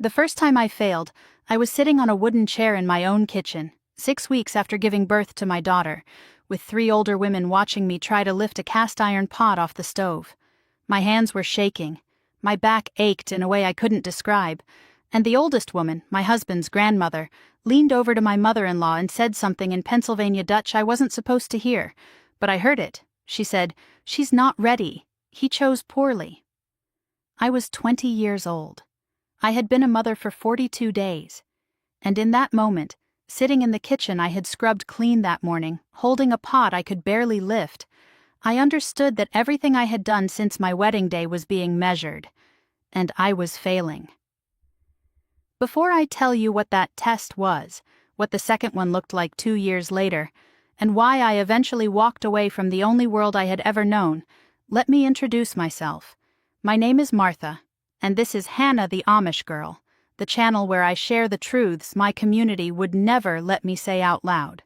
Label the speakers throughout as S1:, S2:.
S1: The first time I failed, I was sitting on a wooden chair in my own kitchen, 6 weeks after giving birth to my daughter, with 3 older women watching me try to lift a cast-iron pot off the stove. My hands were shaking, my back ached in a way I couldn't describe, and the oldest woman, my husband's grandmother, leaned over to my mother-in-law and said something in Pennsylvania Dutch I wasn't supposed to hear, but I heard it. She said, "She's not ready. He chose poorly." I was 20 years old. I had been a mother for 42 days. And in that moment, sitting in the kitchen I had scrubbed clean that morning, holding a pot I could barely lift, I understood that everything I had done since my wedding day was being measured, and I was failing. Before I tell you what that test was, what the second one looked like 2 years later, and why I eventually walked away from the only world I had ever known, let me introduce myself. My name is Martha, and this is Hannah the Amish Girl, the channel where I share the truths my community would never let me say out loud.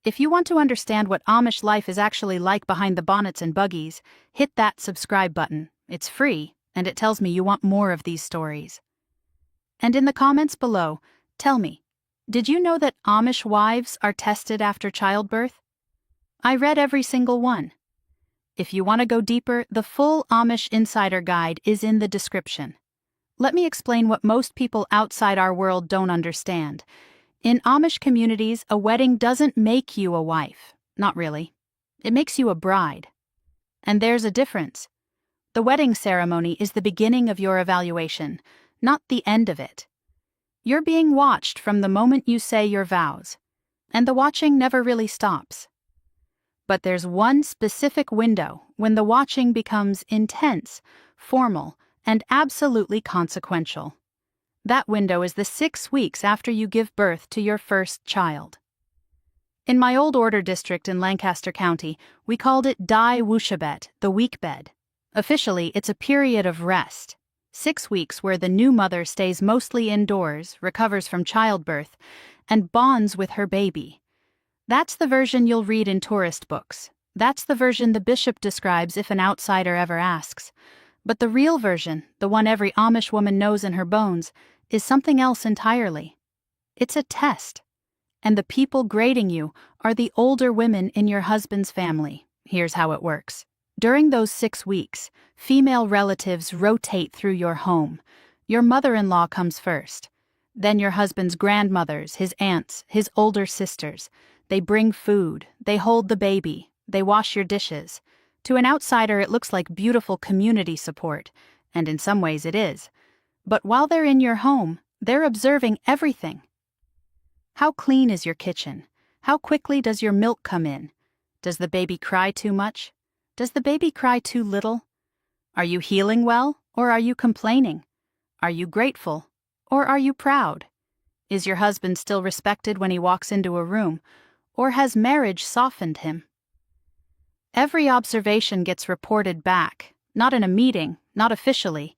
S1: If you want to understand what Amish life is actually like behind the bonnets and buggies, hit that subscribe button. It's free, and it tells me you want more of these stories. And in the comments below, tell me, did you know that Amish wives are tested after childbirth? I read every single one. If you want to go deeper, the full Amish Insider Guide is in the description. Let me explain what most people outside our world don't understand. In Amish communities, a wedding doesn't make you a wife. Not really. It makes you a bride. And there's a difference. The wedding ceremony is the beginning of your evaluation, not the end of it. You're being watched from the moment you say your vows, and the watching never really stops. But there's one specific window when the watching becomes intense, formal, and absolutely consequential. That window is the 6 weeks after you give birth to your first child. In my old order district in Lancaster County, we called it Die Wushabet, the week bed. Officially, it's a period of rest. 6 weeks where the new mother stays mostly indoors, recovers from childbirth, and bonds with her baby. That's the version you'll read in tourist books. That's the version the bishop describes if an outsider ever asks. But the real version, the one every Amish woman knows in her bones, is something else entirely. It's a test. And the people grading you are the older women in your husband's family. Here's how it works. During those 6 weeks, female relatives rotate through your home. Your mother-in-law comes first. Then your husband's grandmothers, his aunts, his older sisters. They bring food, they hold the baby, they wash your dishes. To an outsider, it looks like beautiful community support, and in some ways it is. But while they're in your home, they're observing everything. How clean is your kitchen? How quickly does your milk come in? Does the baby cry too much? Does the baby cry too little? Are you healing well, or are you complaining? Are you grateful, or are you proud? Is your husband still respected when he walks into a room, or has marriage softened him? Every observation gets reported back, not in a meeting, not officially,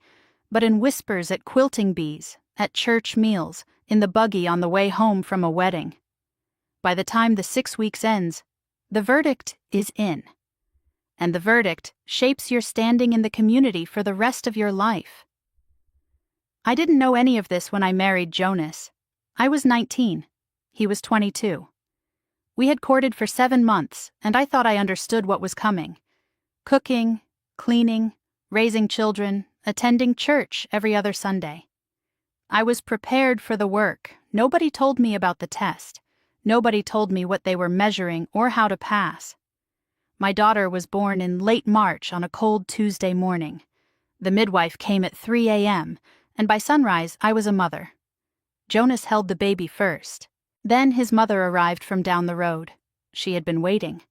S1: but in whispers at quilting bees, at church meals, in the buggy on the way home from a wedding. By the time the 6 weeks ends, the verdict is in. And the verdict shapes your standing in the community for the rest of your life. I didn't know any of this when I married Jonas. I was 19. He was 22. We had courted for 7 months, and I thought I understood what was coming. Cooking, cleaning, raising children, attending church every other Sunday. I was prepared for the work. Nobody told me about the test. Nobody told me what they were measuring or how to pass. My daughter was born in late March on a cold Tuesday morning. The midwife came at 3 a.m., and by sunrise I was a mother. Jonas held the baby first. Then his mother arrived from down the road. She had been waiting.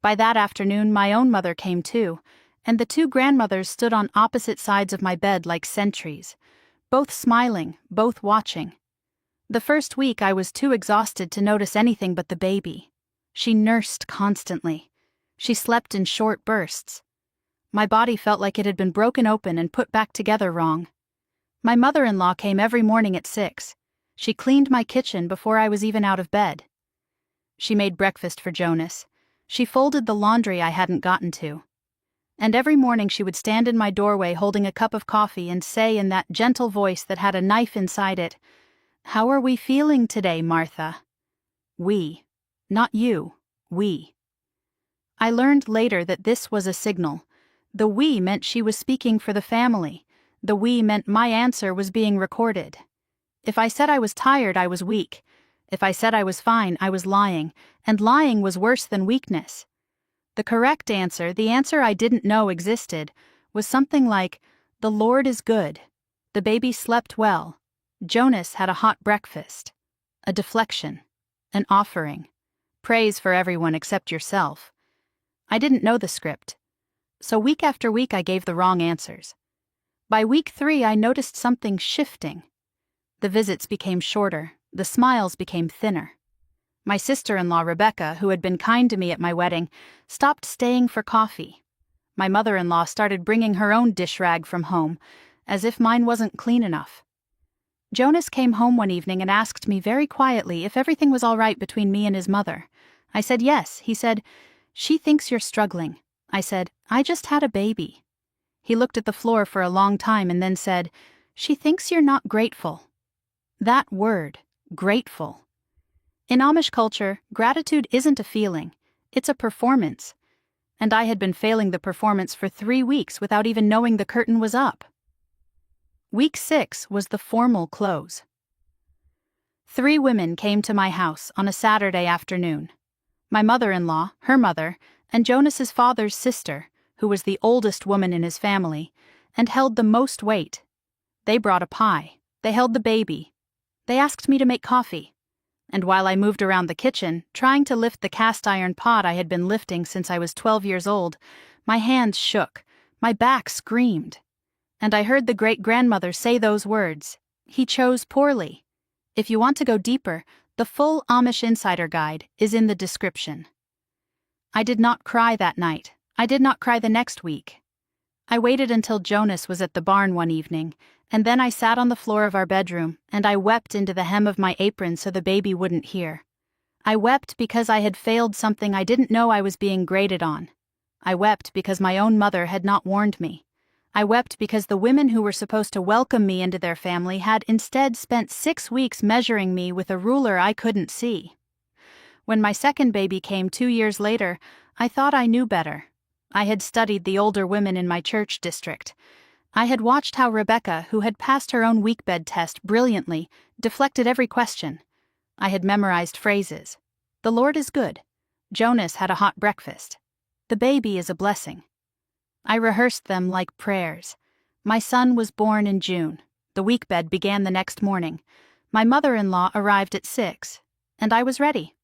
S1: By that afternoon my own mother came too, and the 2 grandmothers stood on opposite sides of my bed like sentries, both smiling, both watching. The first week I was too exhausted to notice anything but the baby. She nursed constantly. She slept in short bursts. My body felt like it had been broken open and put back together wrong. My mother-in-law came every morning at 6. She cleaned my kitchen before I was even out of bed. She made breakfast for Jonas. She folded the laundry I hadn't gotten to. And every morning she would stand in my doorway holding a cup of coffee and say in that gentle voice that had a knife inside it, "How are we feeling today, Martha?" We. Not you. We. I learned later that this was a signal. The we meant she was speaking for the family. The we meant my answer was being recorded. If I said I was tired, I was weak. If I said I was fine, I was lying, and lying was worse than weakness. The correct answer, the answer I didn't know existed, was something like, "The Lord is good. The baby slept well. Jonas had a hot breakfast." A deflection. An offering. Praise for everyone except yourself. I didn't know the script. So week after week I gave the wrong answers. By week 3 I noticed something shifting. The visits became shorter, the smiles became thinner. My sister-in-law Rebecca, who had been kind to me at my wedding, stopped staying for coffee. My mother-in-law started bringing her own dish rag from home, as if mine wasn't clean enough. Jonas came home one evening and asked me very quietly if everything was all right between me and his mother. I said yes. He said, "She thinks you're struggling." I said, "I just had a baby." He looked at the floor for a long time and then said, "She thinks you're not grateful." That word, grateful. In Amish culture, gratitude isn't a feeling, it's a performance. And I had been failing the performance for 3 weeks without even knowing the curtain was up. Week 6 was the formal close. 3 women came to my house on a Saturday afternoon. My mother-in-law, her mother, and Jonas's father's sister, who was the oldest woman in his family, and held the most weight. They brought a pie. They held the baby. They asked me to make coffee. And while I moved around the kitchen, trying to lift the cast-iron pot I had been lifting since I was 12 years old, my hands shook, my back screamed. And I heard the great-grandmother say those words, "He chose poorly." If you want to go deeper, the full Amish Insider Guide is in the description. I did not cry that night. I did not cry the next week. I waited until Jonas was at the barn one evening, and then I sat on the floor of our bedroom, and I wept into the hem of my apron so the baby wouldn't hear. I wept because I had failed something I didn't know I was being graded on. I wept because my own mother had not warned me. I wept because the women who were supposed to welcome me into their family had instead spent 6 weeks measuring me with a ruler I couldn't see. When my second baby came 2 years later, I thought I knew better. I had studied the older women in my church district. I had watched how Rebecca, who had passed her own weekbed test brilliantly, deflected every question. I had memorized phrases. "The Lord is good." "Jonas had a hot breakfast." "The baby is a blessing." I rehearsed them like prayers. My son was born in June. The weekbed began the next morning. My mother-in-law arrived at 6, and I was ready.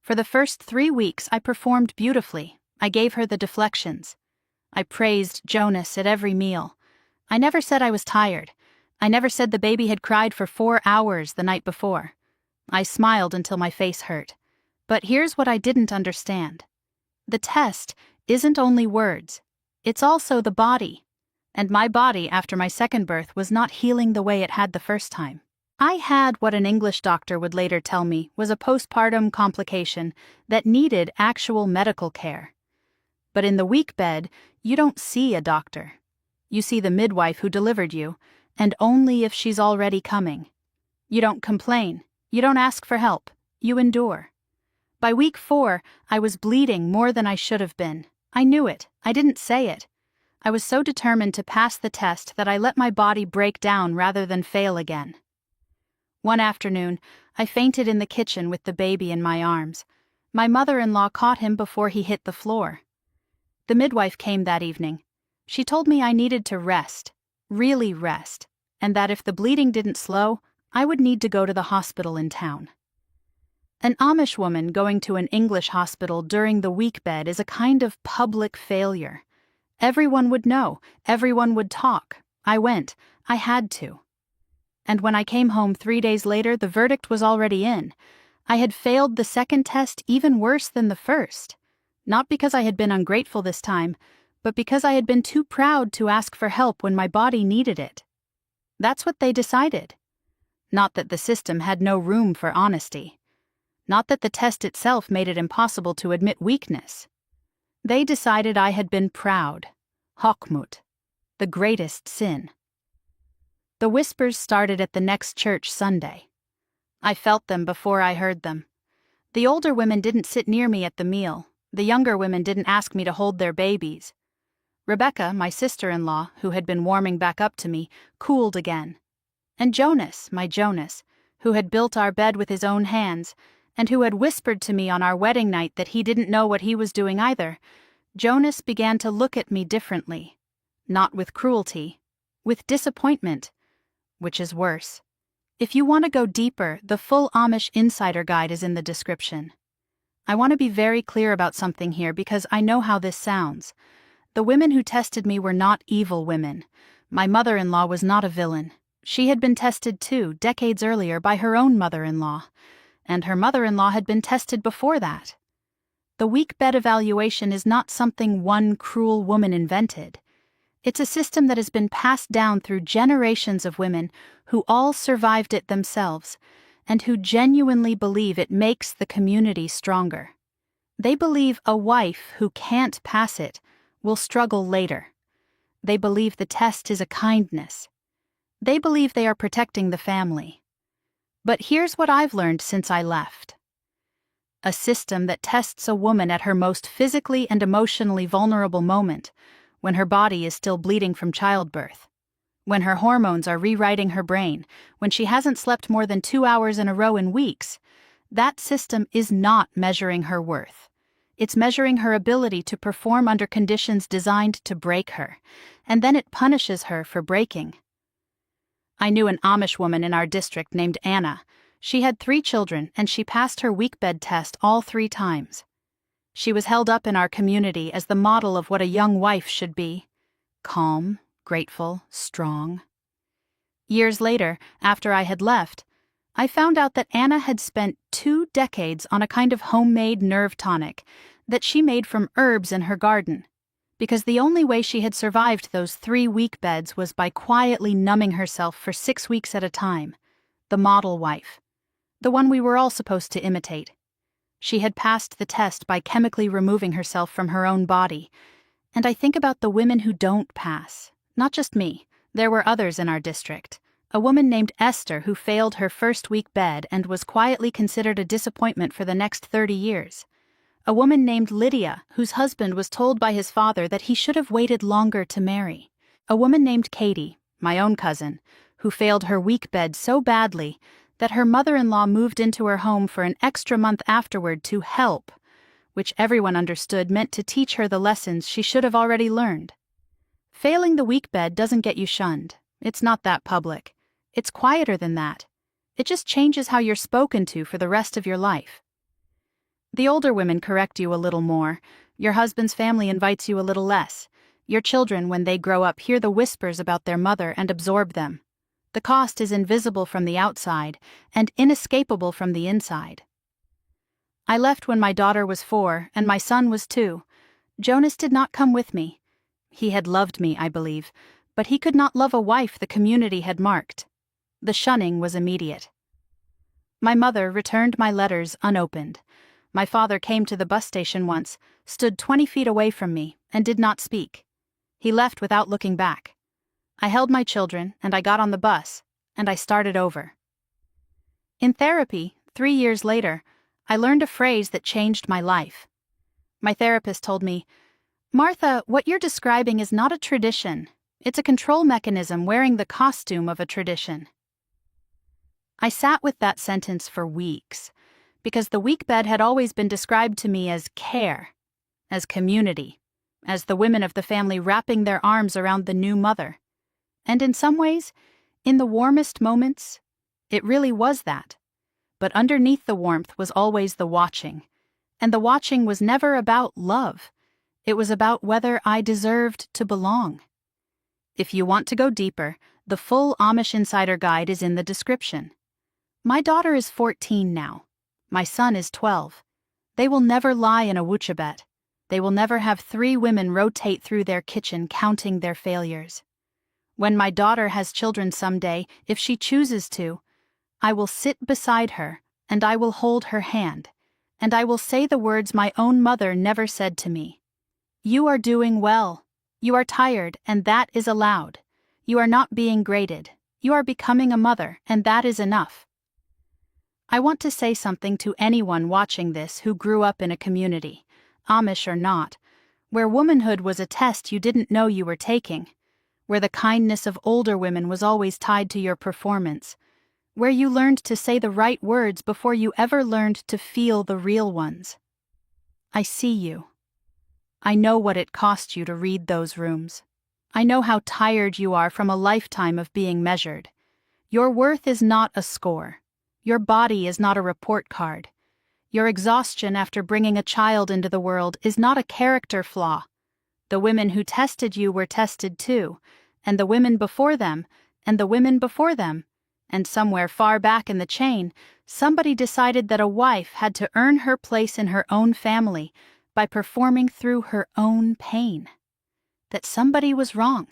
S1: For the first 3 weeks I performed beautifully. I gave her the deflections. I praised Jonas at every meal. I never said I was tired. I never said the baby had cried for 4 hours the night before. I smiled until my face hurt. But here's what I didn't understand. The test isn't only words. It's also the body. And my body after my second birth was not healing the way it had the first time. I had what an English doctor would later tell me was a postpartum complication that needed actual medical care. But in the weekbed, you don't see a doctor. You see the midwife who delivered you, and only if she's already coming. You don't complain. You don't ask for help. You endure. By week 4, I was bleeding more than I should have been. I knew it. I didn't say it. I was so determined to pass the test that I let my body break down rather than fail again. One afternoon, I fainted in the kitchen with the baby in my arms. My mother-in-law caught him before he hit the floor. The midwife came that evening. She told me I needed to rest, really rest, and that if the bleeding didn't slow, I would need to go to the hospital in town. An Amish woman going to an English hospital during the weekbed is a kind of public failure. Everyone would know, everyone would talk. I went. I had to. And when I came home 3 days later, the verdict was already in. I had failed the second test even worse than the first. Not because I had been ungrateful this time, but because I had been too proud to ask for help when my body needed it. That's what they decided. Not that the system had no room for honesty. Not that the test itself made it impossible to admit weakness. They decided I had been proud. Hochmut, the greatest sin. The whispers started at the next church Sunday. I felt them before I heard them. The older women didn't sit near me at the meal. The younger women didn't ask me to hold their babies. Rebecca, my sister-in-law, who had been warming back up to me, cooled again. And Jonas, my Jonas, who had built our bed with his own hands, and who had whispered to me on our wedding night that he didn't know what he was doing either, Jonas began to look at me differently. Not with cruelty, with disappointment, which is worse. If you want to go deeper, the full Amish Insider Guide is in the description. I want to be very clear about something here because I know how this sounds. The women who tested me were not evil women. My mother-in-law was not a villain. She had been tested too, decades earlier, by her own mother-in-law. And her mother-in-law had been tested before that. The weak bed evaluation is not something one cruel woman invented. It's a system that has been passed down through generations of women who all survived it themselves and who genuinely believe it makes the community stronger. They believe a wife who can't pass it will struggle later. They believe the test is a kindness. They believe they are protecting the family. But here's what I've learned since I left. A system that tests a woman at her most physically and emotionally vulnerable moment, when her body is still bleeding from childbirth, when her hormones are rewriting her brain, when she hasn't slept more than 2 hours in a row in weeks, that system is not measuring her worth. It's measuring her ability to perform under conditions designed to break her, and then it punishes her for breaking. I knew an Amish woman in our district named Anna. She had 3 children, and she passed her weak bed test all 3 times. She was held up in our community as the model of what a young wife should be: calm, grateful, strong. Years later, after I had left, I found out that Anna had spent 2 decades on a kind of homemade nerve tonic that she made from herbs in her garden, because the only way she had survived those 3 weak beds was by quietly numbing herself for 6 weeks at a time. The model wife. The one we were all supposed to imitate. She had passed the test by chemically removing herself from her own body. And I think about the women who don't pass. Not just me. There were others in our district. A woman named Esther who failed her first week bed and was quietly considered a disappointment for the next 30 years. A woman named Lydia, whose husband was told by his father that he should have waited longer to marry. A woman named Katie, my own cousin, who failed her week bed so badly that her mother-in-law moved into her home for an extra month afterward to help, which everyone understood meant to teach her the lessons she should have already learned. Failing the week bed doesn't get you shunned. It's not that public. It's quieter than that. It just changes how you're spoken to for the rest of your life. The older women correct you a little more. Your husband's family invites you a little less. Your children, when they grow up, hear the whispers about their mother and absorb them. The cost is invisible from the outside and inescapable from the inside. I left when my daughter was 4 and my son was 2. Jonas did not come with me. He had loved me, I believe, but he could not love a wife the community had marked. The shunning was immediate. My mother returned my letters unopened. My father came to the bus station once, stood 20 feet away from me, and did not speak. He left without looking back. I held my children, and I got on the bus, and I started over. In therapy, 3 years later, I learned a phrase that changed my life. My therapist told me, "Martha, what you're describing is not a tradition. It's a control mechanism wearing the costume of a tradition." I sat with that sentence for weeks, because the weak bed had always been described to me as care, as community, as the women of the family wrapping their arms around the new mother. And in some ways, in the warmest moments, it really was that. But underneath the warmth was always the watching. And the watching was never about love. It was about whether I deserved to belong. If you want to go deeper, the full Amish Insider Guide is in the description. My daughter is 14 now. My son is 12. They will never lie in a wuchabet. They will never have 3 women rotate through their kitchen counting their failures. When my daughter has children someday, if she chooses to, I will sit beside her, and I will hold her hand, and I will say the words my own mother never said to me. "You are doing well. You are tired, and that is allowed. You are not being graded. You are becoming a mother, and that is enough. I want to say something to anyone watching this who grew up in a community, Amish or not, where womanhood was a test you didn't know you were taking, where the kindness of older women was always tied to your performance, where you learned to say the right words before you ever learned to feel the real ones. I see you. I know what it cost you to read those rooms. I know how tired you are from a lifetime of being measured. Your worth is not a score. Your body is not a report card. Your exhaustion after bringing a child into the world is not a character flaw. The women who tested you were tested too, and the women before them, and the women before them, and somewhere far back in the chain, somebody decided that a wife had to earn her place in her own family by performing through her own pain. That somebody was wrong.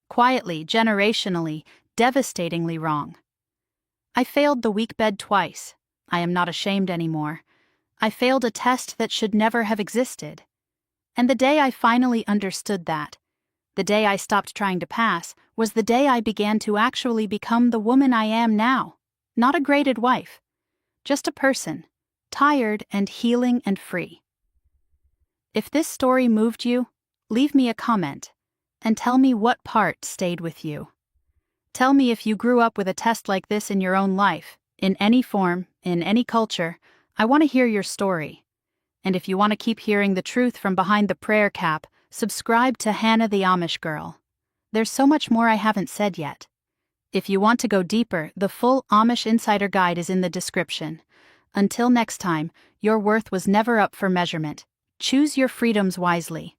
S1: Quietly, generationally, devastatingly wrong. I failed the week bed twice. I am not ashamed anymore. I failed a test that should never have existed. And the day I finally understood that, the day I stopped trying to pass, was the day I began to actually become the woman I am now. Not a graded wife. Just a person, tired and healing and free. If this story moved you, leave me a comment and tell me what part stayed with you. Tell me if you grew up with a test like this in your own life, in any form, in any culture. I want to hear your story. And if you want to keep hearing the truth from behind the prayer cap, subscribe to Hannah the Amish Girl. There's so much more I haven't said yet. If you want to go deeper, the full Amish Insider Guide is in the description. Until next time, your worth was never up for measurement. Choose your freedoms wisely.